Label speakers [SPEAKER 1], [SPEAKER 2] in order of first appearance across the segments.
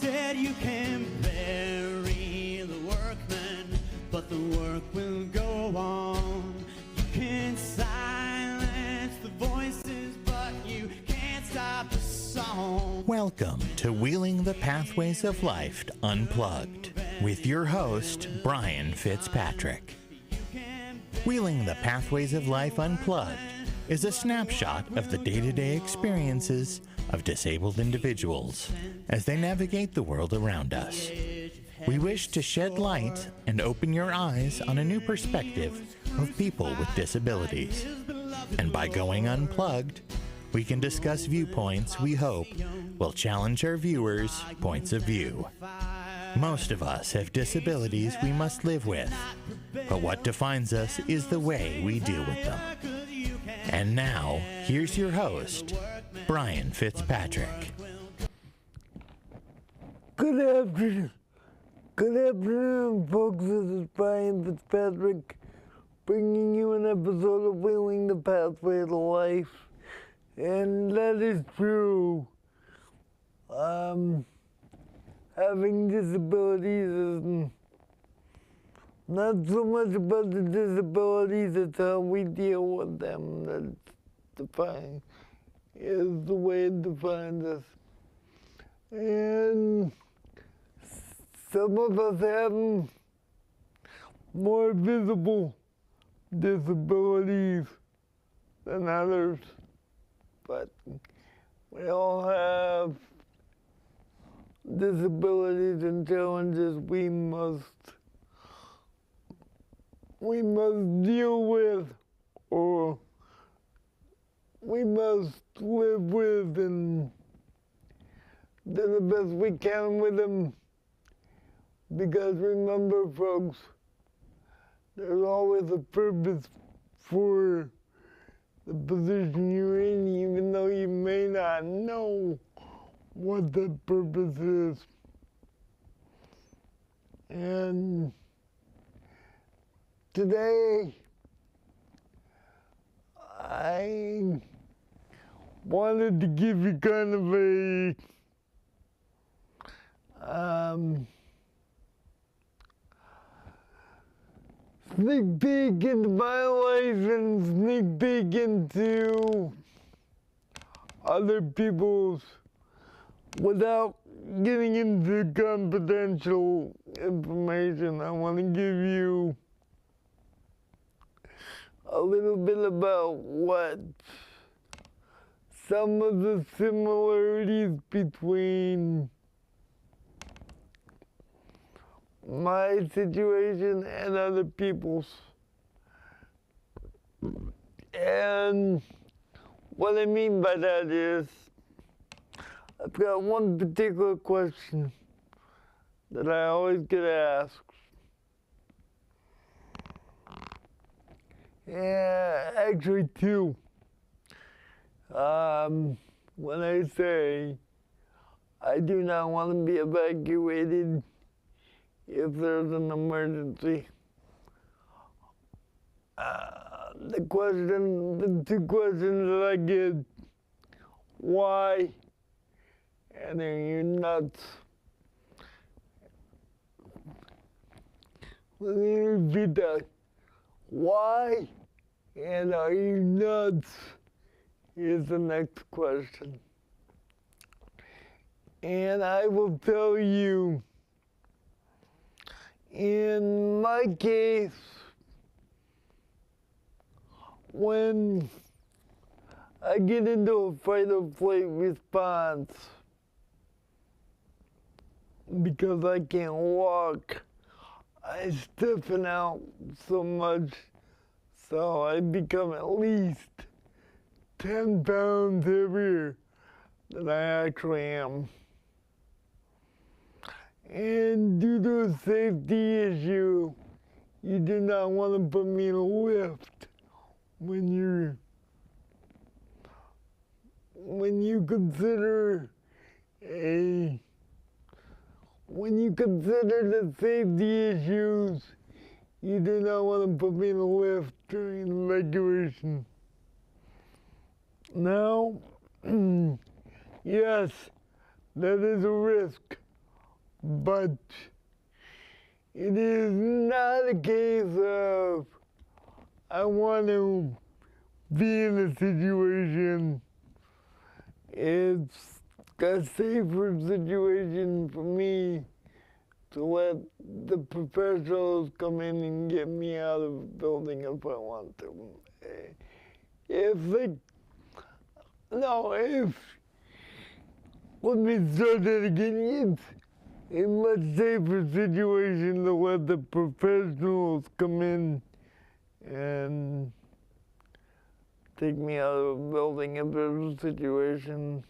[SPEAKER 1] said you can bury the workman, but the work will go on. You can silence the voices, but you can't stop the song.
[SPEAKER 2] Welcome to Wheeling the Pathways of Life Unplugged with your host, Brain Fitzpatrick. Wheeling the Pathways of Life Unplugged is a snapshot of the day-to-day experiences of disabled individuals as they navigate the world around us. We wish to shed light and open your eyes on a new perspective of people with disabilities. And by going unplugged, we can discuss viewpoints we hope will challenge our viewers' points of view. Most of us have disabilities we must live with, but what defines us is the way we deal with them. And now, here's your host, Brain Fitzpatrick.
[SPEAKER 3] Good afternoon, folks. This is Brain Fitzpatrick, bringing you an episode of Wheeling the Pathway to Life. And that is true. Having disabilities is not so much about the disabilities, it's how we deal with them is the way it defines us. And some of us have more visible disabilities than others, but we all have disabilities and challenges we must deal with, or we must live with and do the best we can with them. Because remember, folks, there's always a purpose for the position you're in, even though you may not know what that purpose is. And today, I wanted to give you kind of a sneak peek into my life and sneak peek into other people's without getting into confidential information. I want to give you a little bit about what some of the similarities between my situation and other people's. And what I mean by that is, I've got one particular question that I always get asked. Yeah, actually two. When I say I do not want to be evacuated if there's an emergency. The two questions that I get, why, and are you nuts? Let me repeat that. Why, and are you nuts, is the next question. And I will tell you, in my case, when I get into a fight or flight response because I can't walk, I stiffen out so much, so I become at least 10 pounds heavier than I actually am. And due to a safety issue, you do not want to put me in a lift when you consider the safety issues, you do not want to put me in a lift during evacuation. Now, yes, that is a risk. but it is not a case of I want to be in a situation. It's a safer situation for me to let the professionals come in and get me out of the building if I want to. If let me start that again. It's a much safer situation to let the professionals come in and take me out of the building if there's a situation,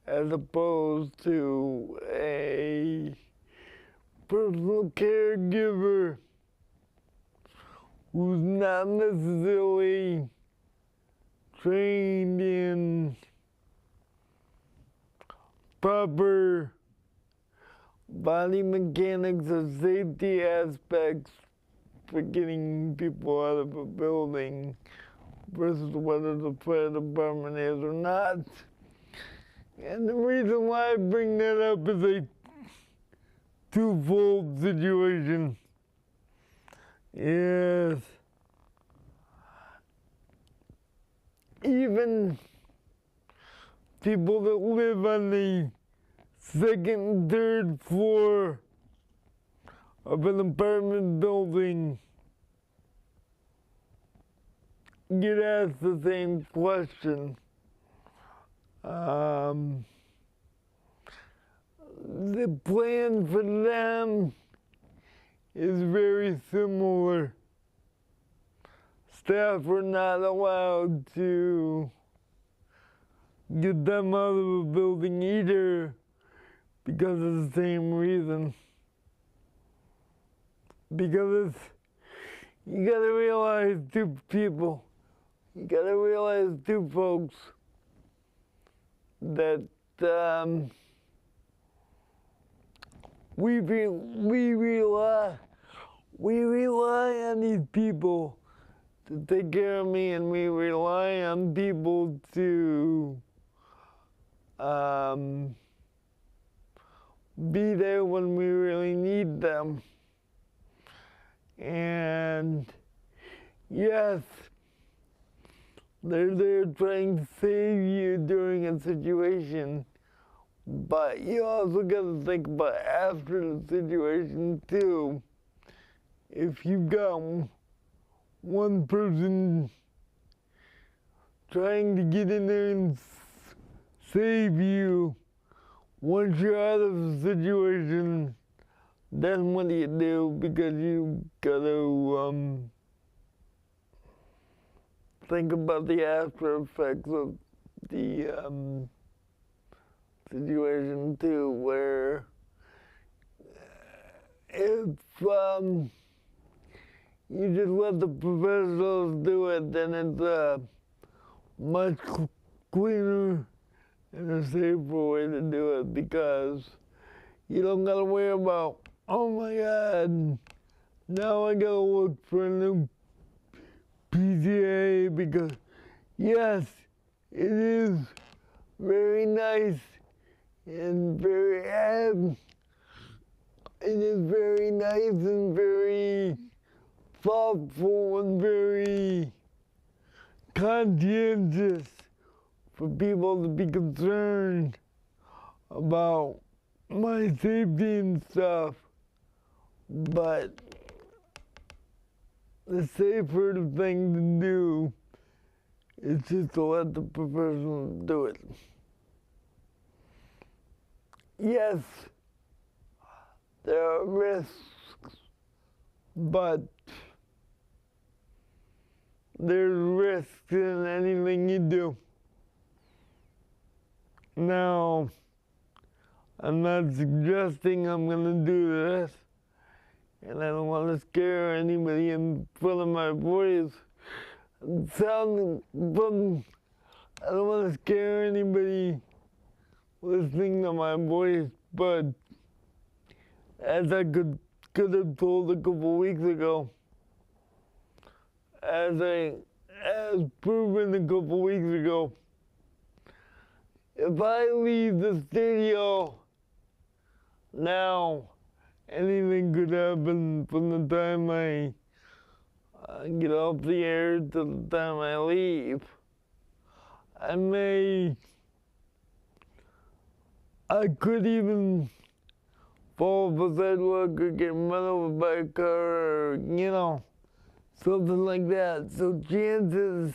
[SPEAKER 3] as opposed to a personal caregiver who's not necessarily trained in proper body mechanics or safety aspects for getting people out of a building versus whether the fire department is or not. And the reason why I bring that up is a twofold situation. Is even people that live on the second and third floor of an apartment building get asked the same question. The plan for them is very similar. Staff are not allowed to get them out of a building either because of the same reason. Because you gotta realize two folks that we rely on these people to take care of me, and we rely on people to be there when we really need them. And yes, they're there trying to save you during a situation, but you also got to think about after the situation too. If you've got one person trying to get in there and save you, once you're out of the situation, then what do you do? Because you got to think about the after effects of the situation too, where if you just let the professionals do it, then it's a much cleaner and a safer way to do it, because you don't gotta worry about, oh my God, now I gotta look for a new PTA, because yes, it is very nice and very thoughtful and very conscientious for people to be concerned about my safety and stuff, but the safer thing to do is just to let the professionals do it. Yes, there are risks, but there's risks in anything you do. Now, I'm not suggesting I'm gonna do this, and I don't want to scare anybody in front of my voice. I don't want to scare anybody listening to my voice, but as I could have told a couple weeks ago, as proven a couple weeks ago, if I leave the studio, Now, anything could happen from the time I get off the air to the time I leave. I could even fall off a sidewalk or get run over by a car or, something like that. So chances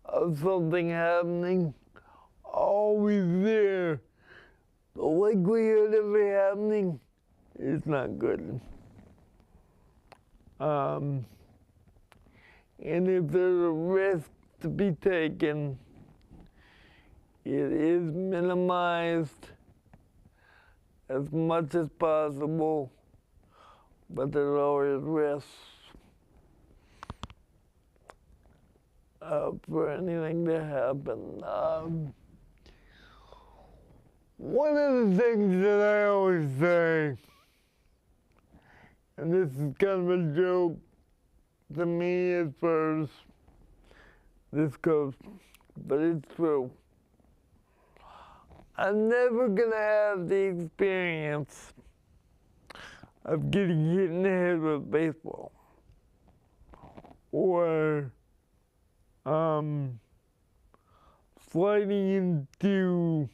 [SPEAKER 3] of something happening always there. The likelihood of it happening is not good. And if there's a risk to be taken, it is minimized as much as possible, but there's always risks for anything to happen. One of the things that I always say, and this is kind of a joke to me as far as this goes, but it's true. I'm never gonna have the experience of getting hit in the head with a baseball or sliding into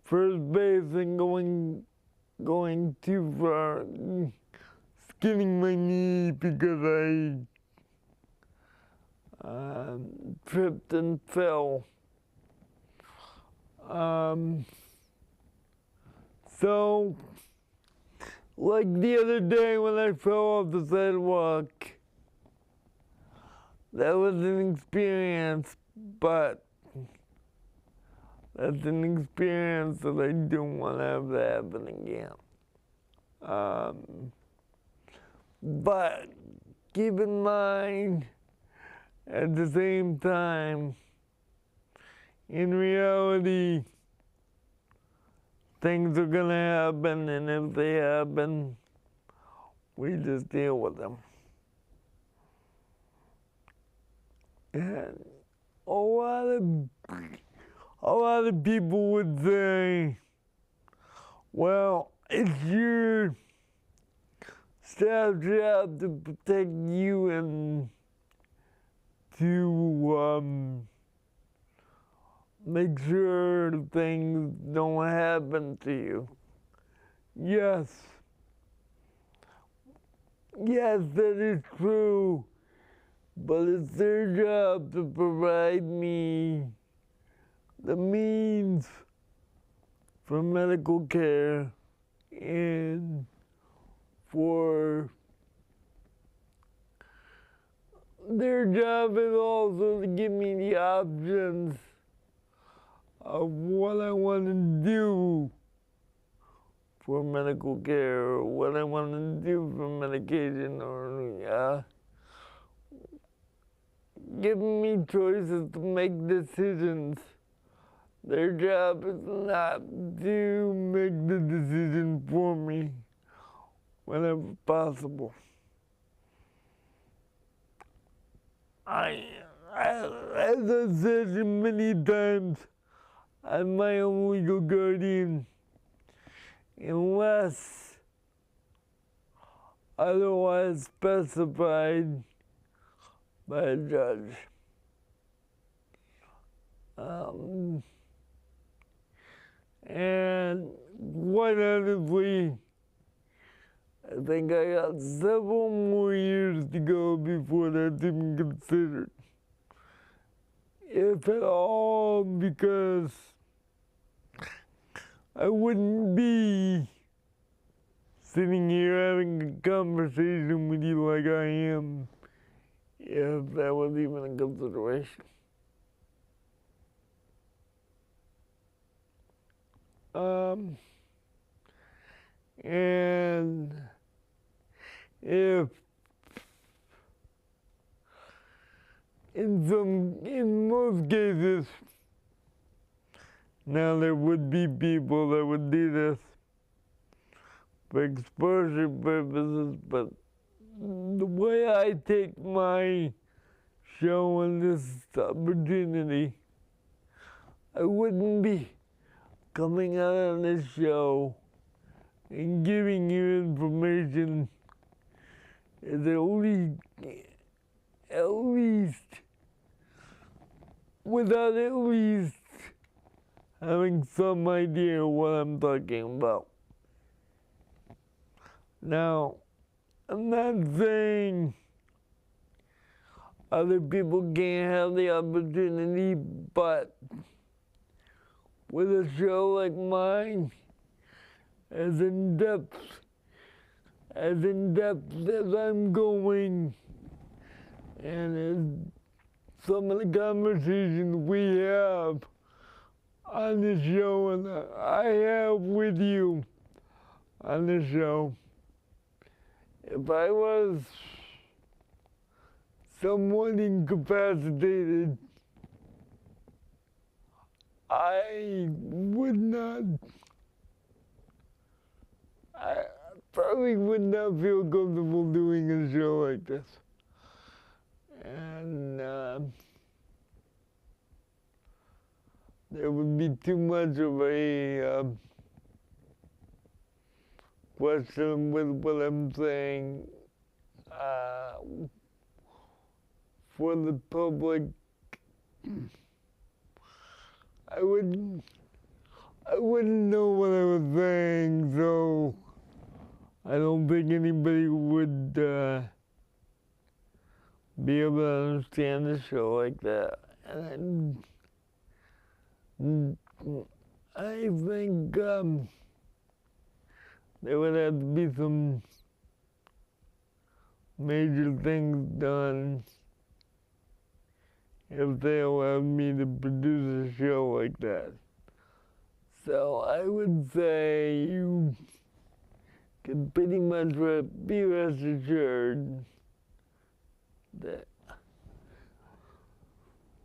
[SPEAKER 3] first base and going too far, skinning my knee because I tripped and fell. So, like the other day when I fell off the sidewalk, that was an experience, but that's an experience that I don't want to have that happen again. But keep in mind, at the same time, in reality, things are gonna happen, and if they happen, we just deal with them. And a lot of people would say, well, it's your staff job to protect you and to make sure things don't happen to you. Yes, that is true, but it's their job to provide me the means for medical care and for their job is also to give me the options of what I want to do for medical care or what I want to do for medication or giving me choices to make decisions. Their job is not to make the decision for me whenever possible. As I said many times, I'm my own legal guardian unless otherwise specified by a judge. And quite honestly, I think I got several more years to go before that's even considered. If at all, because I wouldn't be sitting here having a conversation with you like I am if that was even a consideration. And if in most cases, now there would be people that would do this for exposure purposes, but the way I take my show and this opportunity, I wouldn't be coming out on this show and giving you information is at least, without at least having some idea what I'm talking about. Now, I'm not saying other people can't have the opportunity, but with a show like mine, as in depth as I'm going, and as some of the conversations we have on the show and I have with you on the show, if I was somewhat incapacitated, I probably would not feel comfortable doing a show like this. And there would be too much of a question with what I'm saying for the public. I wouldn't know what I was saying, so I don't think anybody would be able to understand the show like that. And I think there would have to be some major things done if they allowed me to produce a show like that. So I would say you can pretty much be rest assured that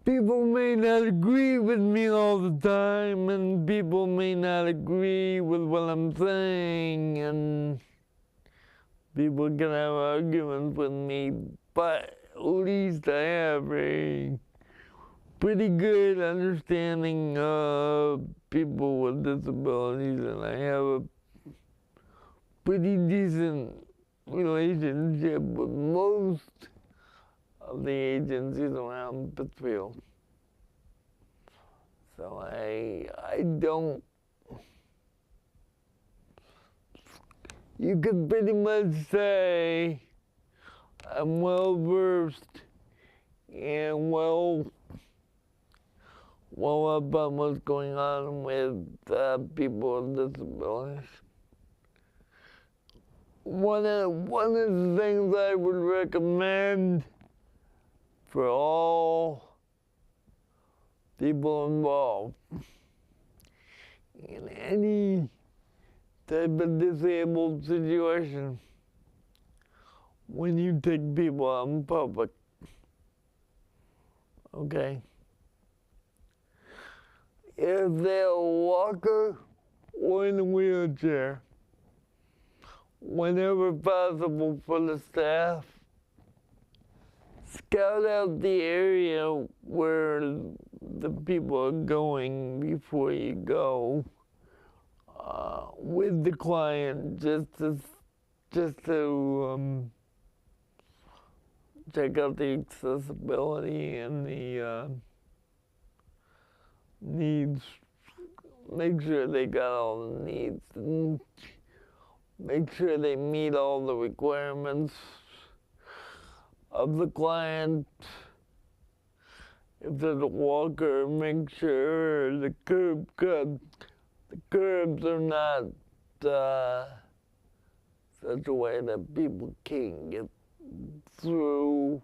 [SPEAKER 3] people may not agree with me all the time, and people may not agree with what I'm saying, and people can have arguments with me, but at least I have a pretty good understanding of people with disabilities, and I have a pretty decent relationship with most of the agencies around Pittsfield. So I don't, you could pretty much say I'm well versed and well up on what's going on with people with disabilities. One of the things I would recommend for all people involved in any type of disabled situation, when you take people out in public, okay? If they're a walker or in a wheelchair, whenever possible for the staff, scout out the area where the people are going before you go with the client, just to check out the accessibility and the needs. Make sure they got all the needs, and make sure they meet all the requirements of the client. If there's a walker, make sure the curbs are not such a way that people can't get through,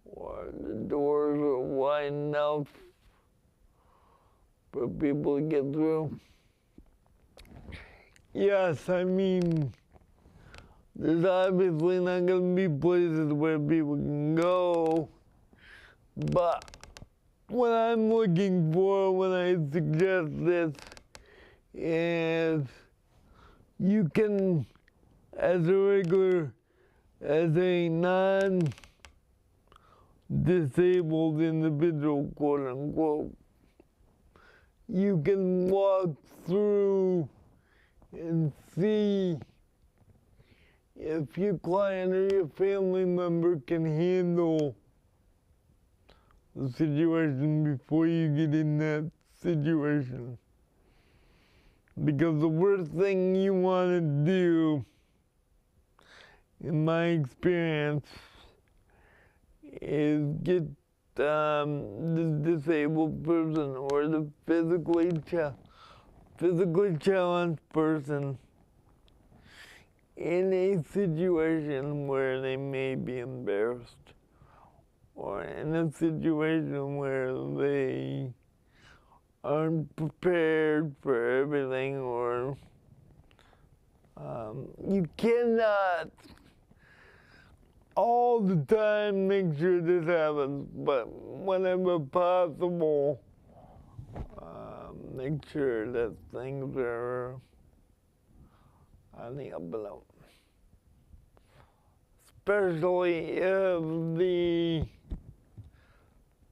[SPEAKER 3] or the doors are wide enough for people to get through. Yes, I mean, there's obviously not going to be places where people can go, but what I'm looking for when I suggest this is you can, as a non-disabled individual, quote unquote, you can walk through and see if your client or your family member can handle the situation before you get in that situation. Because the worst thing you want to do, in my experience, is get the disabled person or the physically challenged person in a situation where they may be embarrassed, or in a situation where they aren't prepared for everything, or you cannot all the time make sure this happens, but whenever possible, make sure that things are on the up and up. Especially if the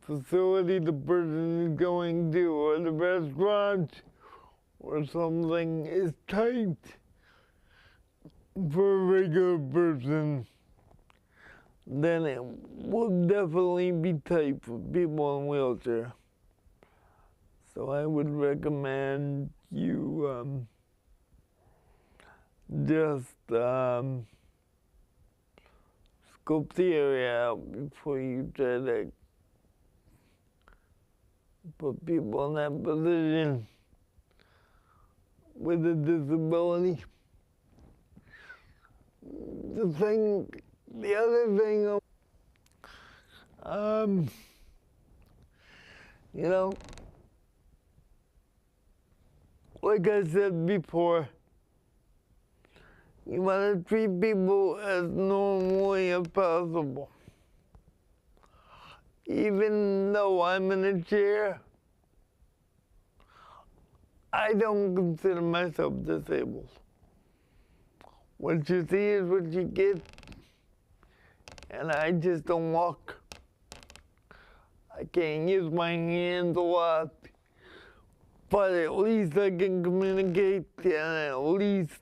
[SPEAKER 3] facility the person is going to, or the restaurant, or something is tight for a regular person, then it will definitely be tight for people in wheelchair. So I would recommend you just scope the area out before you try to put people in that position with a disability. The other thing, you know, like I said before, you want to treat people as normally as possible. Even though I'm in a chair, I don't consider myself disabled. What you see is what you get, and I just don't walk. I can't use my hands a lot, but at least I can communicate, and at least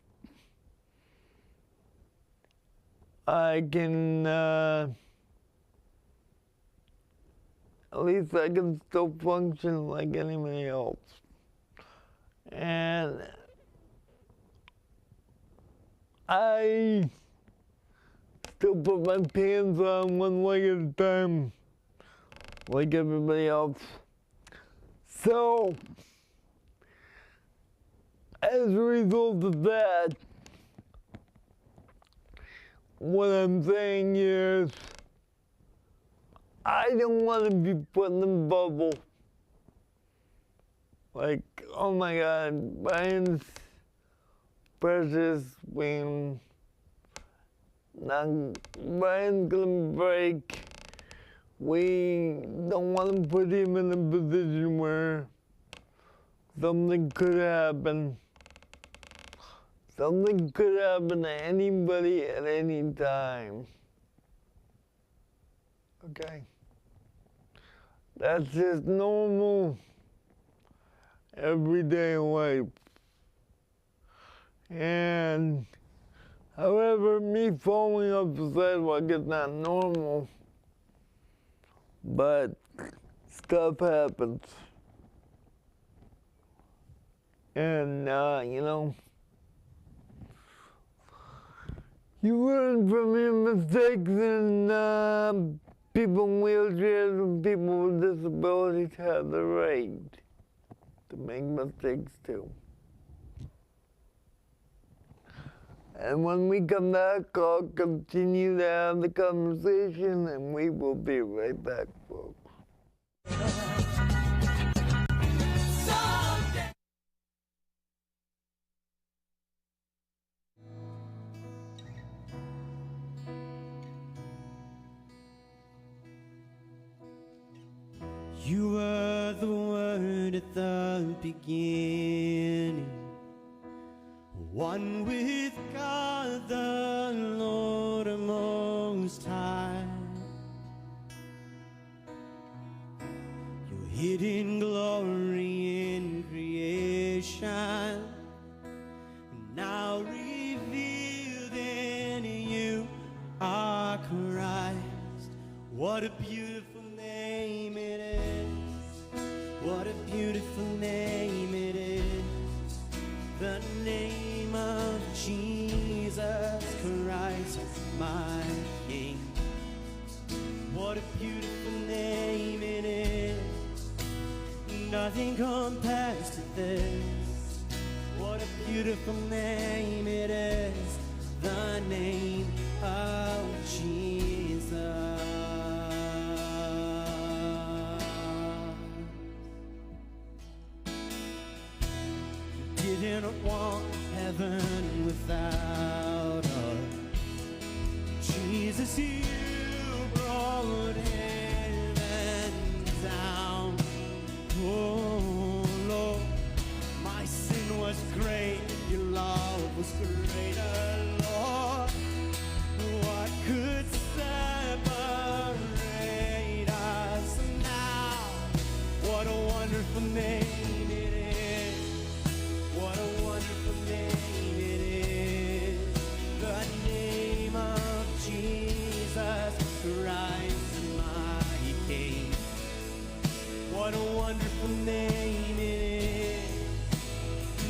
[SPEAKER 3] I can still function like anybody else. And I still put my pants on one leg at a time, like everybody else. So, as a result of that, what I'm saying is, I don't want to be put in a bubble. Like, oh my God, Brian's precious when Brian's gonna break. We don't want to put him in a position where something could happen. Something could happen to anybody at any time. Okay? That's just normal, everyday life. And however, me falling off the sidewalk is not normal, but stuff happens. And, you know, you learn from your mistakes, and people in wheelchairs and people with disabilities have the right to make mistakes too. And when we come back, I'll continue to have the conversation, and we will be right back, folks.
[SPEAKER 1] You were the Word at the beginning, one with God the Lord Most High. Your hidden glory in salvation, now revealed in you are Christ. What a beautiful name it is. What a beautiful name it is. The name of Jesus Christ, my King. What a beautiful name it is. Nothing compares to this. What a beautiful name it is. The name of Jesus. Didn't want heaven without her. Jesus, you brought heaven down. Oh Lord, my sin was great, your love was greater, Lord. What could separate us now? What a wonderful name it is. What a wonderful name it is. The name of Jesus Christ, my King. What a wonderful name it is.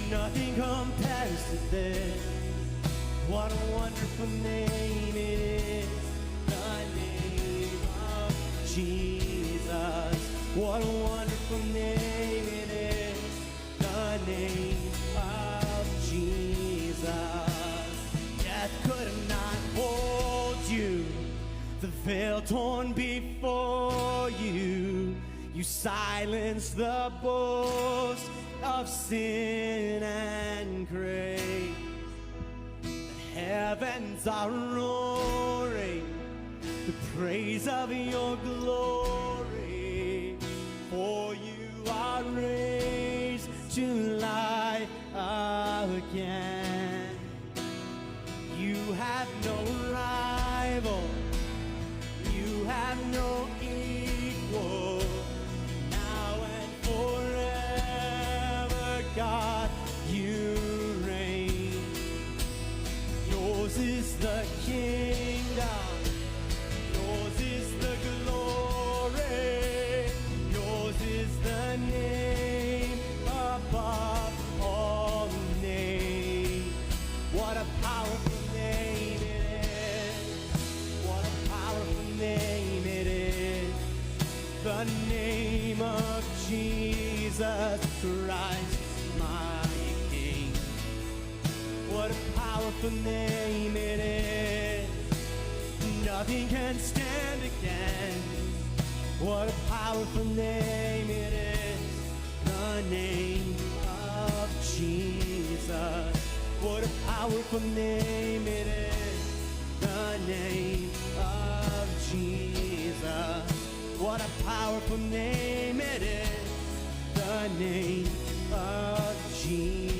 [SPEAKER 1] Nothing compares to this. What a wonderful name it is. The name of Jesus. What a wonderful name it is. The name of Jesus. Death could not hold you. The veil torn before you. You silenced the boast of sin and grace. The heavens are roaring the praise of your glory. For you are raised to life again. You have no rival. You have no equal. Now and forever, God, you reign. Yours is the kingdom. Yours is the glory. Yours is the name above all names. What a powerful name it is. What a powerful name it is. The name of Jesus Christ, my King. What a powerful name it is. Nothing can stand against. What a powerful name it is. The name of Jesus. What a powerful name it is. The name of Jesus. What a powerful name it is. The name of Jesus.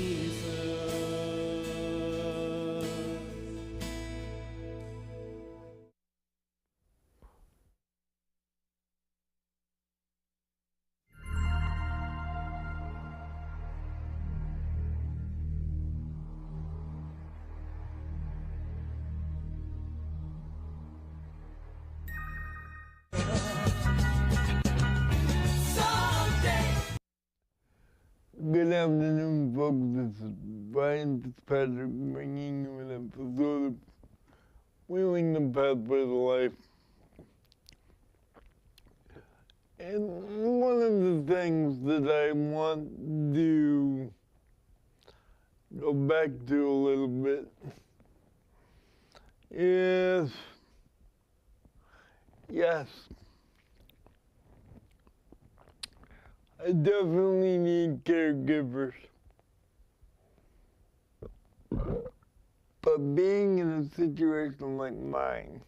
[SPEAKER 3] Good afternoon, folks. This is Brain Fitzpatrick bringing you an episode of Wheeling the Pathway to Life. And one of the things that I want to go back to a little bit is, yes, I definitely need caregivers. But being in a situation like mine,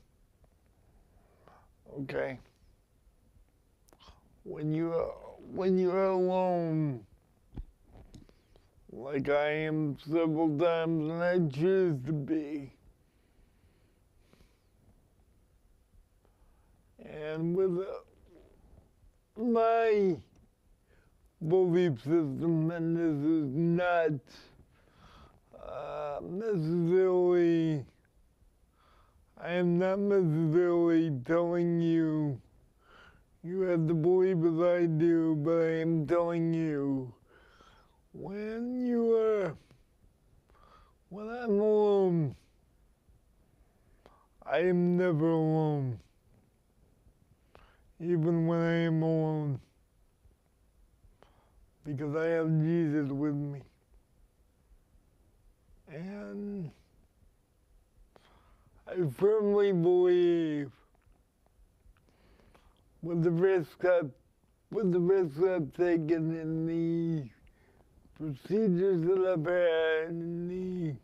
[SPEAKER 3] okay, when you're alone, like I am several times, and I choose to be, and with my belief system, and this is not necessarily, I am not necessarily telling you you have to believe as I do, but I am telling you when I'm alone, I am never alone, even when I am alone, because I have Jesus with me. And I firmly believe with the risk I've taken in the procedures that I've had, in the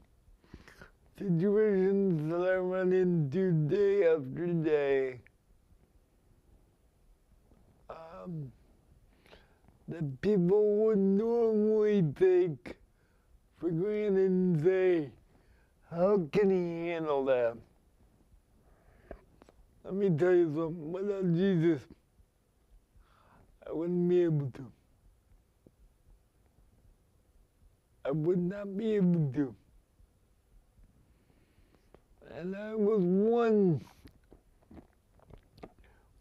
[SPEAKER 3] situations that I run into day after day, that people would normally take for granted and say, how can he handle that? Let me tell you something, without Jesus, I wouldn't be able to. I would not be able to. And I was one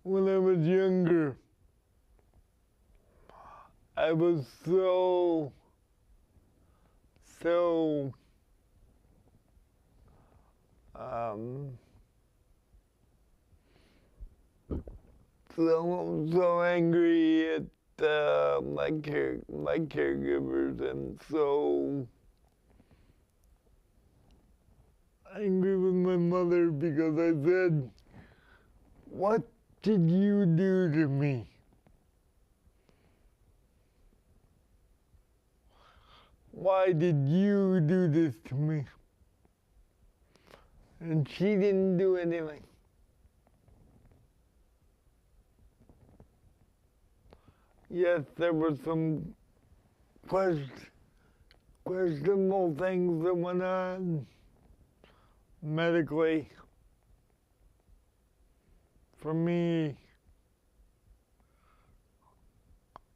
[SPEAKER 3] when I was younger. I was so angry at my caregivers, and so angry with my mother because I said, what did you do to me? Why did you do this to me? And she didn't do anything. Yes, there were some questionable things that went on medically for me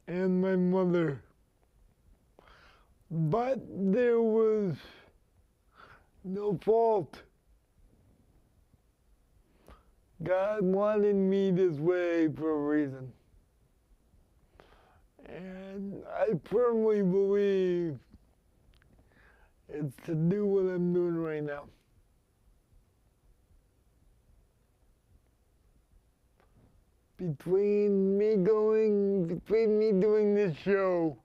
[SPEAKER 3] and my mother. But there was no fault. God wanted me this way for a reason. And I firmly believe it's to do what I'm doing right now. Between me doing this show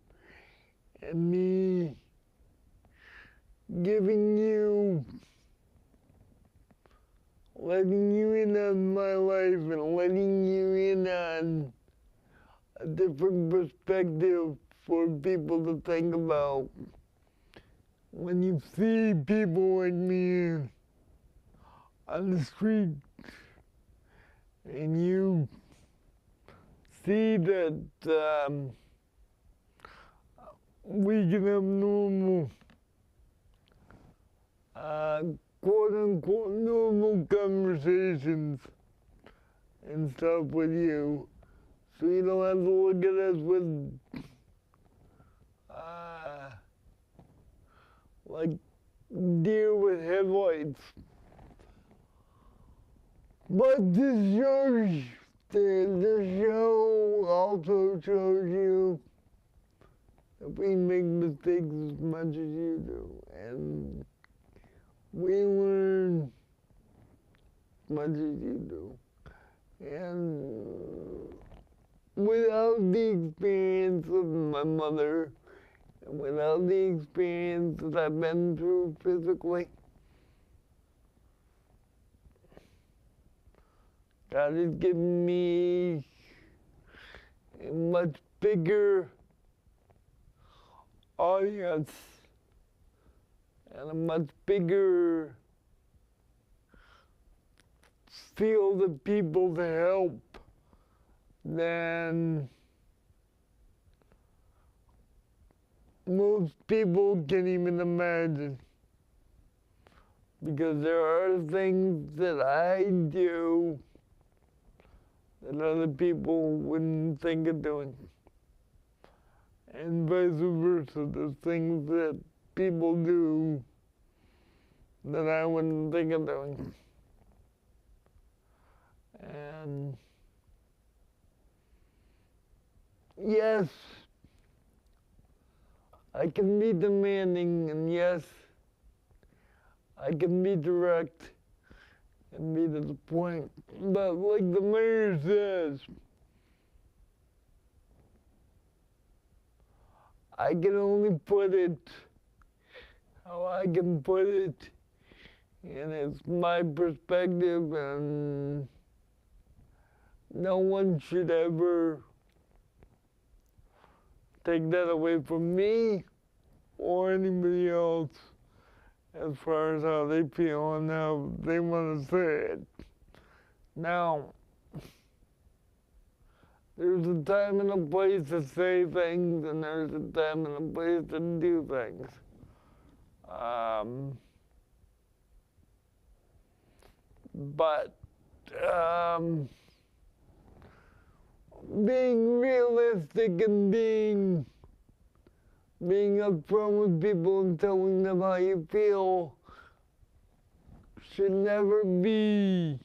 [SPEAKER 3] and me letting you in on my life and letting you in on a different perspective for people to think about. When you see people like me on the street and you see that we can have normal, quote-unquote normal conversations and stuff with you, so you don't have to look at us with like deer with headlights. But this show also shows you that we make mistakes as much as you do, and we learn as much as you do. And without the experience of my mother, and without the experience that I've been through physically, God has given me a much bigger audience and a much bigger field of people to help than most people can even imagine. Because there are things that I do that other people wouldn't think of doing. and vice versa. There's things that people do that I wouldn't think of doing. And yes, I can be demanding, and yes, I can be direct and be to the point. But like the mayor says, I can only put it how I can put it, and it's my perspective, and no one should ever take that away from me or anybody else as far as how they feel and how they want to say it. Now, there's a time and a place to say things, and there's a time and a place to do things. But being realistic and being upfront with people and telling them how you feel should never be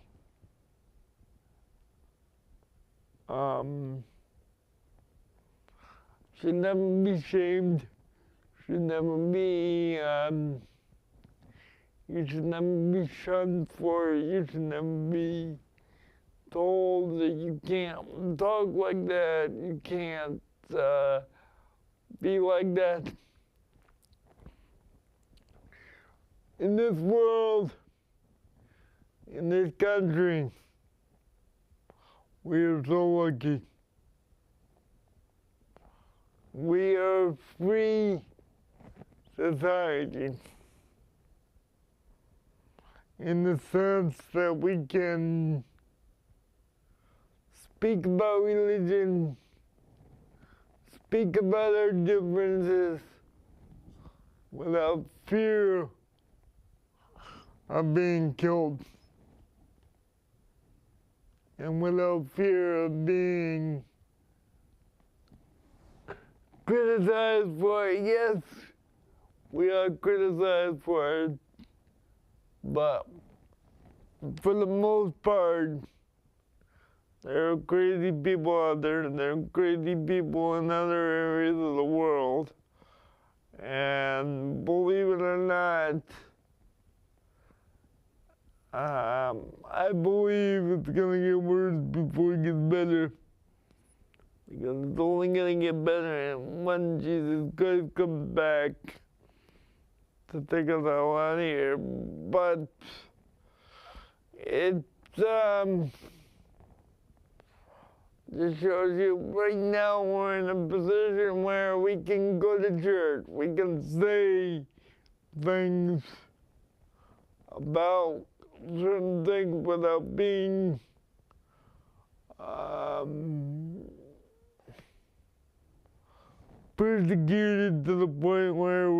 [SPEAKER 3] should never be shamed, should never be you should never be shunned for it. You should never be told that you can't talk like that, you can't be like that. In this world, in this country, we are so lucky. We are a free society in the sense that we can speak about religion, speak about our differences without fear of being killed and without fear of being criticized for it. Yes, we are criticized for it, but for the most part, there are crazy people out there, and there are crazy people in other areas of the world. And believe it or not, I believe it's going to get worse before it gets better. Because it's only going to get better when Jesus Christ comes back to take us all out of here. But it's just shows you right now we're in a position where we can go to church. We can say things about certain things without being persecuted to the point where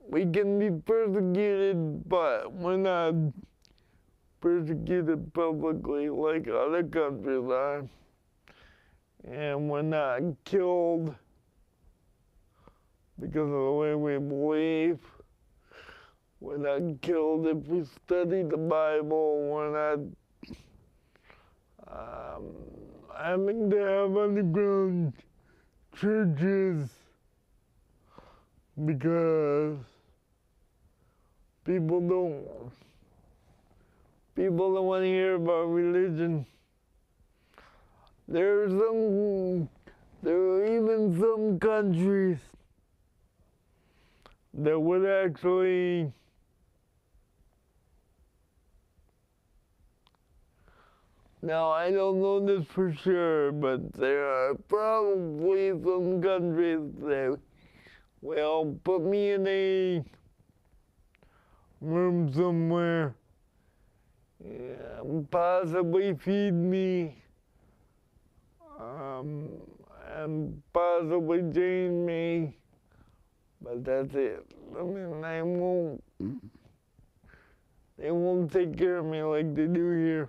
[SPEAKER 3] we can be persecuted, but we're not persecuted publicly like other countries are. And we're not killed because of the way we believe. We're not killed if we study the Bible. We're not having to have underground churches because people don't want to hear about religion. There are even some countries that would actually now, I don't know this for sure, but there are probably some countries that will put me in a room somewhere and possibly feed me and possibly change me, but that's it. I mean, they won't take care of me like they do here.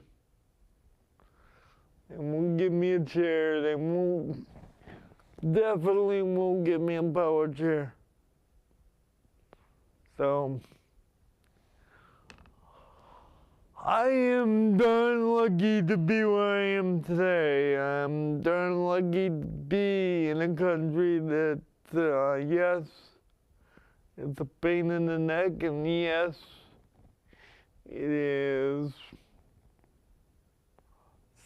[SPEAKER 3] They won't give me a chair. They won't definitely won't get me a power chair. So, I am darn lucky to be where I am today. I'm darn lucky to be in a country that, yes, it's a pain in the neck, and yes, it is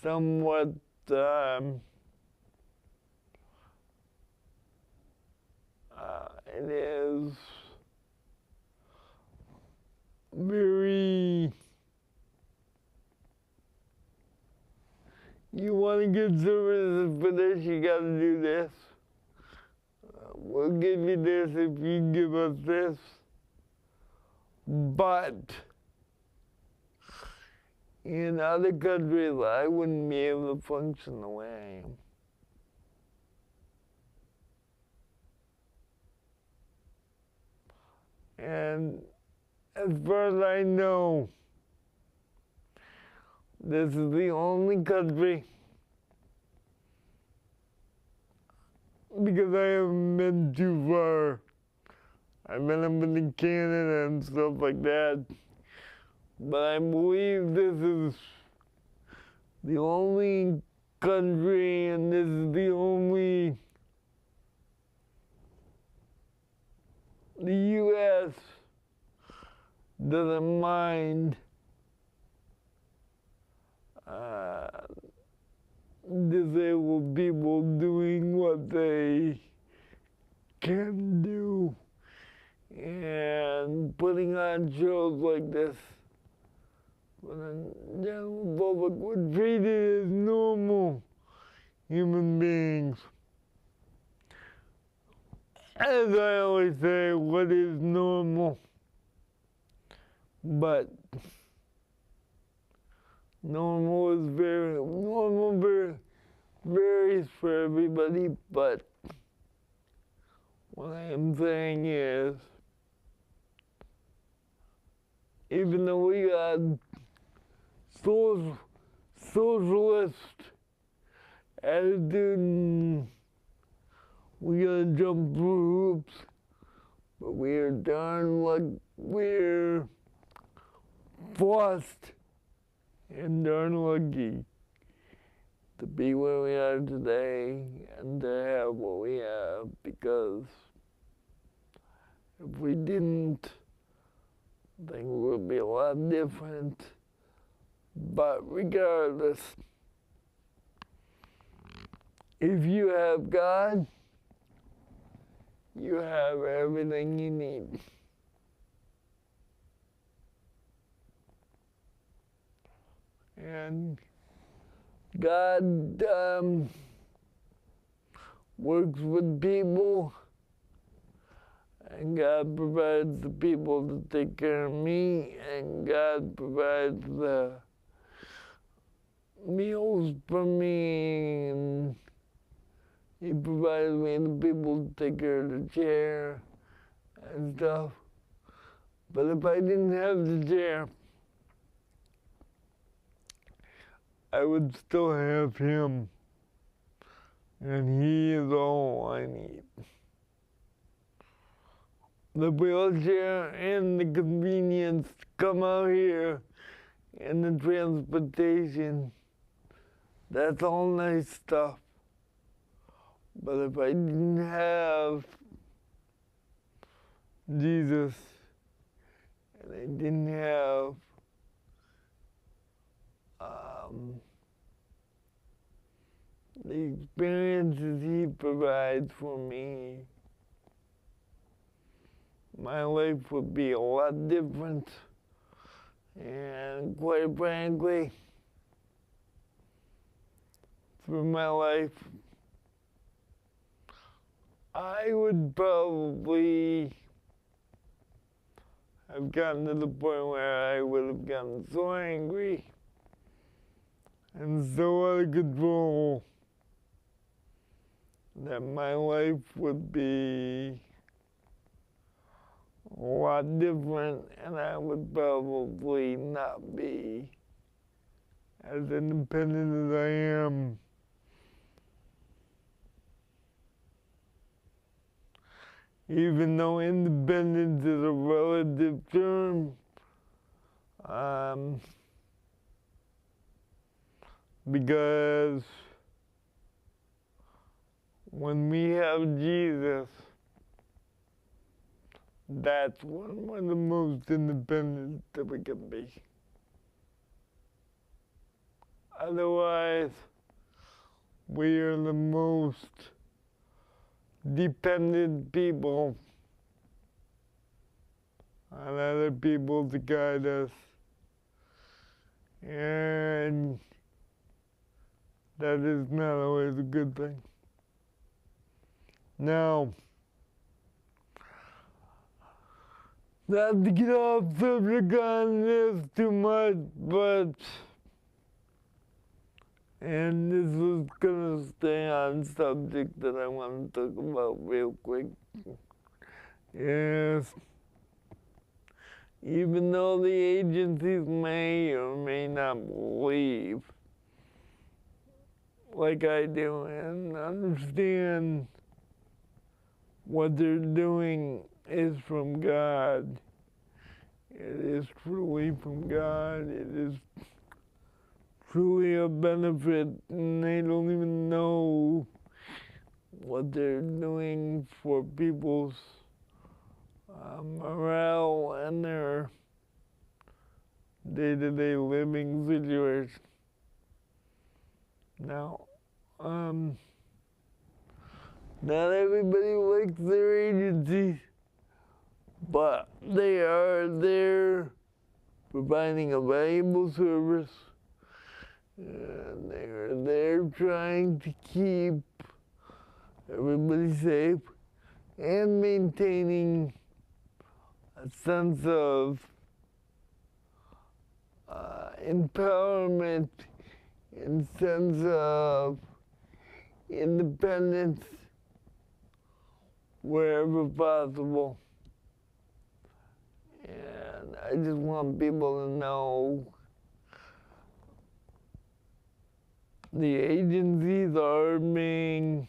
[SPEAKER 3] somewhat, it is very, you want to get services for this, you got to do this. We'll give you this if you give us this. But in other countries, I wouldn't be able to function the way I am. And as far as I know, this is the only country, because I haven't been too far. I've been up in Canada and stuff like that. But I believe this is the only country, and this is the only, the U.S. doesn't mind disabled people doing what they can do and putting on shows like this. But the general public would treat it as normal human beings. As I always say, what is normal? But normal is varies for everybody, but what I am saying is, even though we got socialist attitude and we gotta jump through hoops, but we're forced and darn lucky to be where we are today and to have what we have, because if we didn't, things would be a lot different. But regardless, if you have God, you have everything you need. And God works with people, and God provides the people to take care of me, and God provides the meals for me, and He provides me the people to take care of the chair and stuff. But if I didn't have the chair, I would still have Him, and He is all I need. The wheelchair and the convenience to come out here, and the transportation, that's all nice stuff. But if I didn't have Jesus, and I didn't have the experiences He provides for me, my life would be a lot different. And quite frankly, through my life, I would probably have gotten to the point where I would have gotten so angry and so out of control that my life would be a lot different, and I would probably not be as independent as I am. even though independence is a relative term, because when we have Jesus, that's when we're the most independent that we can be. Otherwise, we are the most dependent people on other people to guide us. And that is not always a good thing. Now, not to get off subject on this too much, but, and this is gonna stay on subject that I want to talk about real quick, is even though the agencies may or may not believe, like I do, and understand what they're doing is from God. It is truly from God. It is truly a benefit, and they don't even know what they're doing for people's morale and their day-to-day living situation. Now, not everybody likes their agency, but they are there providing a valuable service, and they are there trying to keep everybody safe and maintaining a sense of empowerment and sense of independence wherever possible. And I just want people to know the agencies are being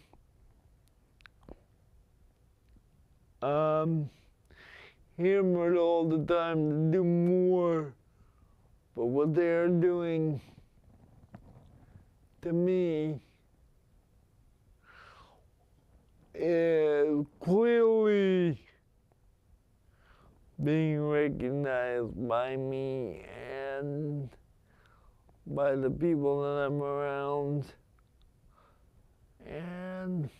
[SPEAKER 3] hammered all the time to do more, but what they are doing, to me, is clearly being recognized by me and by the people that I'm around. And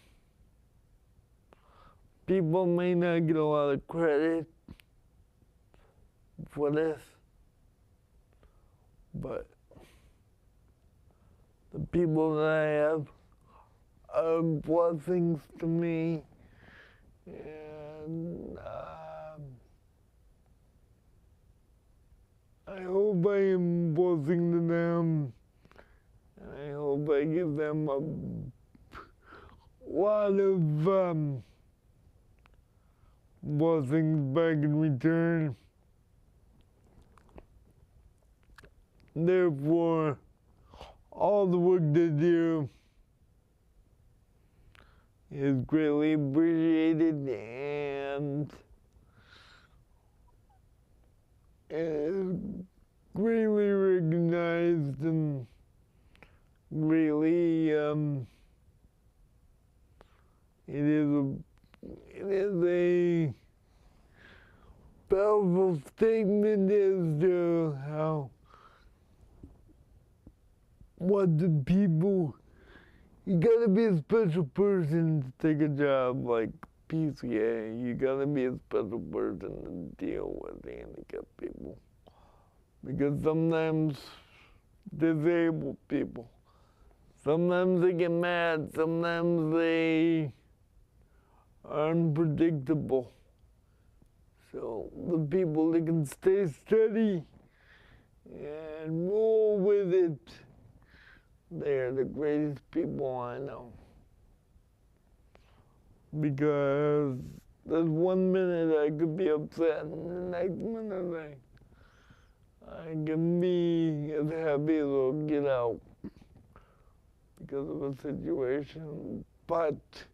[SPEAKER 3] people may not get a lot of credit for this, but the people that I have are blessings to me, and I hope I am a blessing to them, and I hope I give them a lot of blessings back in return. Therefore, all the work they do is greatly appreciated and is greatly recognized and greatly it is a powerful statement as to how what the people, you gotta be a special person to take a job like PCA. You gotta be a special person to deal with handicapped people. Because sometimes disabled people, sometimes they get mad, sometimes they are unpredictable. So the people that can stay steady and roll with it, they are the greatest people I know. Because there's 1 minute I could be upset, and the next minute I can be as happy as I'll get out because of a situation. But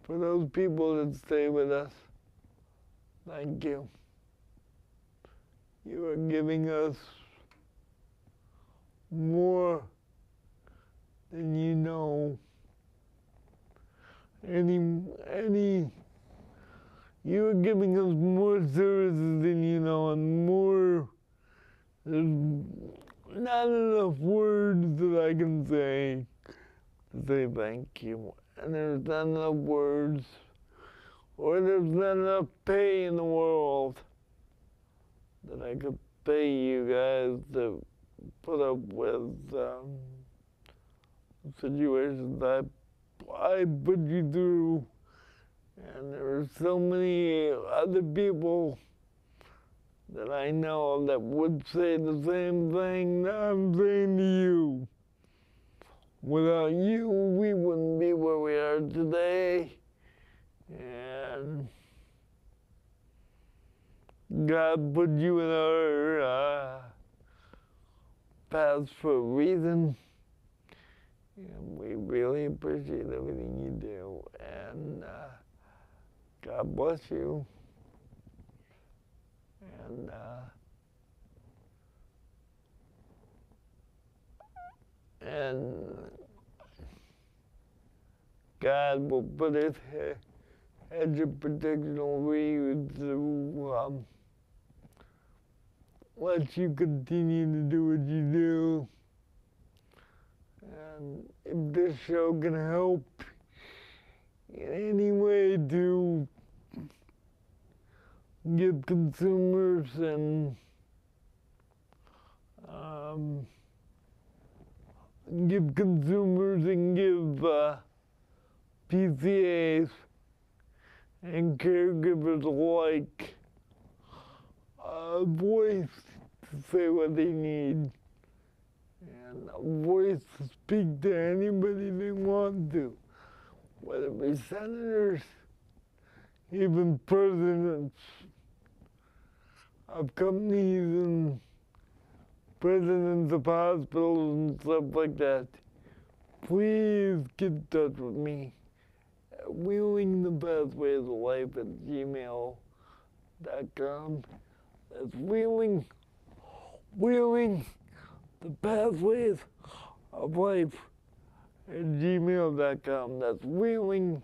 [SPEAKER 3] For those people that stay with us, thank you. You are giving us more than you know. You are giving us more services than you know, and more. There's not enough words that I can say to say thank you. And there's not enough words, or there's not enough pay in the world that I could pay you guys to put up with situations that I put you through. And there are so many other people that I know that would say the same thing that I'm saying to you. Without you, we wouldn't be where we are today. And God put you in our paths for a reason. And we really appreciate everything you do. And God bless you. And God will put his hedge of protection over you to let you continue to do what you do. And if this show can help in any way to give consumers and give PCAs and caregivers alike a voice to say what they need, and a voice to speak to anybody they want to, whether it be senators, even presidents of companies and presidents of hospitals and stuff like that. Please get in touch with me at wheelingthepathwaysoflife@gmail.com. That's wheeling the pathways of life@gmail.com. That's wheeling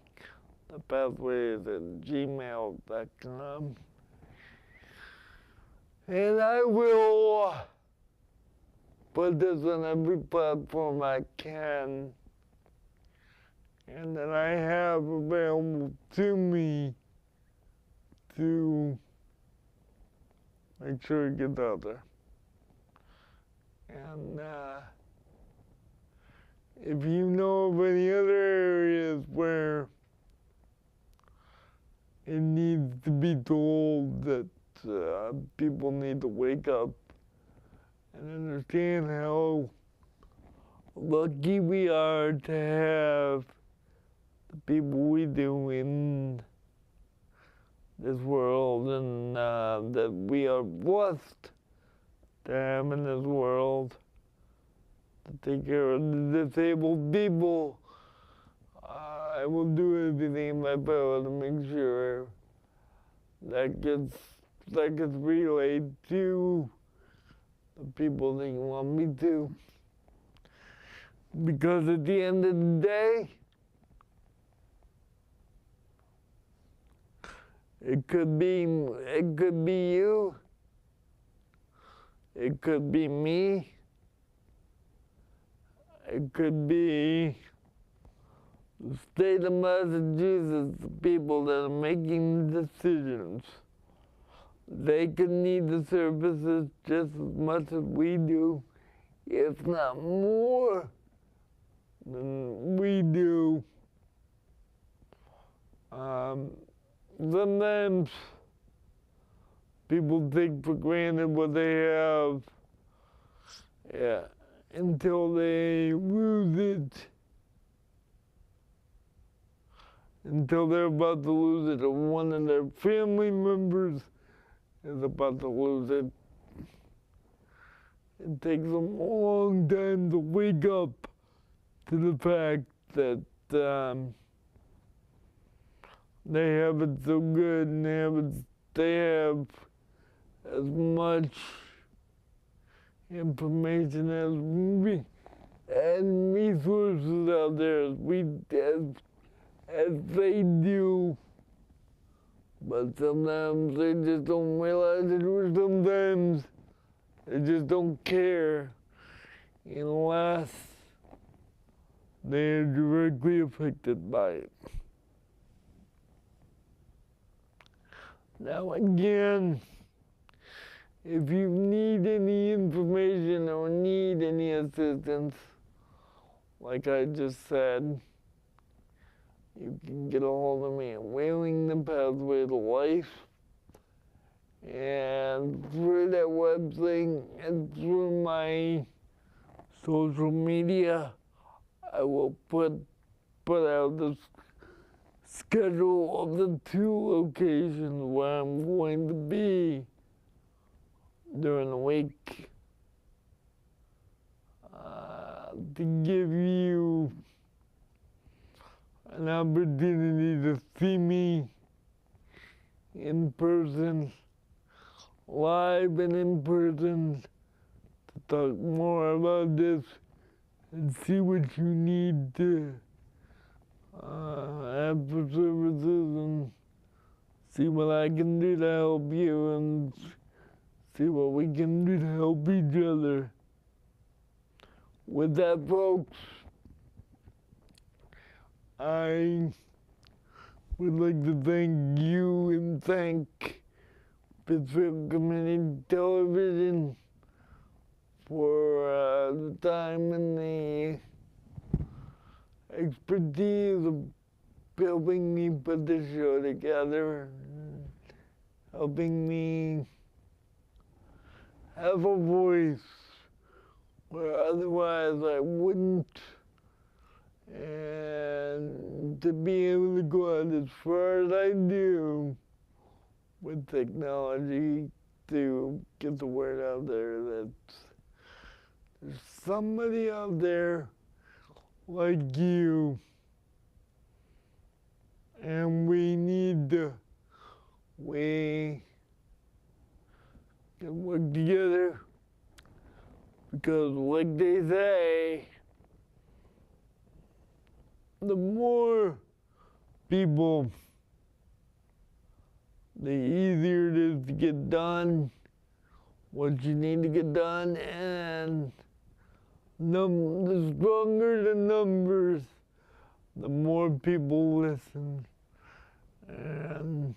[SPEAKER 3] the pathways@gmail.com. And I will put this on every platform I can and that I have available to me to make sure it gets out there. And if you know of any other areas where it needs to be told that people need to wake up and understand how lucky we are to have the people we do in this world, and that we are blessed to have in this world to take care of the disabled people. I will do everything in my power to make sure that gets relayed to the people that you want me to. Because at the end of the day, it could be you, it could be me, it could be the state of Massachusetts, the people that are making the decisions. They could need the services just as much as we do, if not more than we do. Sometimes people take for granted what they have, until they lose it. Until they're about to lose it, or one of their family members is about to lose it. It takes a long time to wake up to the fact that they have it so good and they have as much information and resources out there as they do, but sometimes they just don't realize it, or sometimes they just don't care unless they're directly affected by it. Now again, if you need any information or need any assistance, like I just said, you can get a hold of me at Wailing the Pathway to Life. And through that website and through my social media, I will put out the schedule of the 2 locations where I'm going to be during the week to give you an opportunity to see me in person, live and in person, to talk more about this and see what you need to have for services, and see what I can do to help you, and see what we can do to help each other. With that, folks, I would like to thank you and thank Pittsfield Community Television for the time and the expertise of helping me put this show together, helping me have a voice where otherwise I wouldn't, and to be able to go out as far as I do with technology to get the word out there that there's somebody out there like you, and we can work together, because like they say, the more people, the easier it is to get done what you need to get done, and the stronger the numbers, the more people listen. And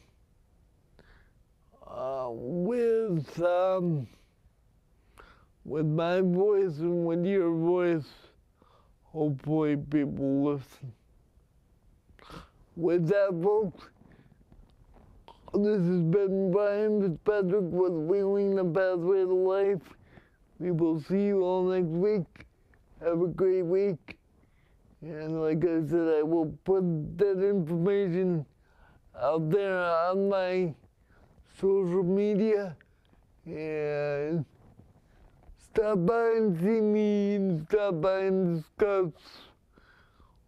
[SPEAKER 3] with my voice and with your voice, hopefully people listen. With that, folks, this has been Brain Fitzpatrick with Wailing the Pathway to Life. We will see you all next week. Have a great week. And like I said, I will put that information out there on my social media. And stop by and see me, and stop by and discuss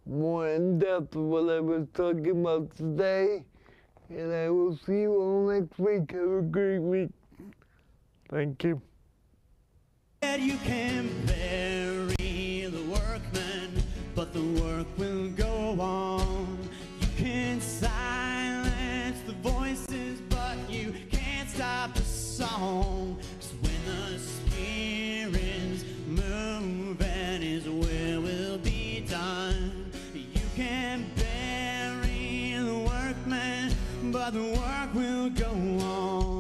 [SPEAKER 3] more in depth what I was talking about today. And I will see you all next week. Have a great week. Thank you.
[SPEAKER 1] You can bury the workman, but the work will go on. You can silence the voices, but you can't stop the song. 'Cause when the Spirit's moving, His will be done. You can bury the workman, but the work will go on.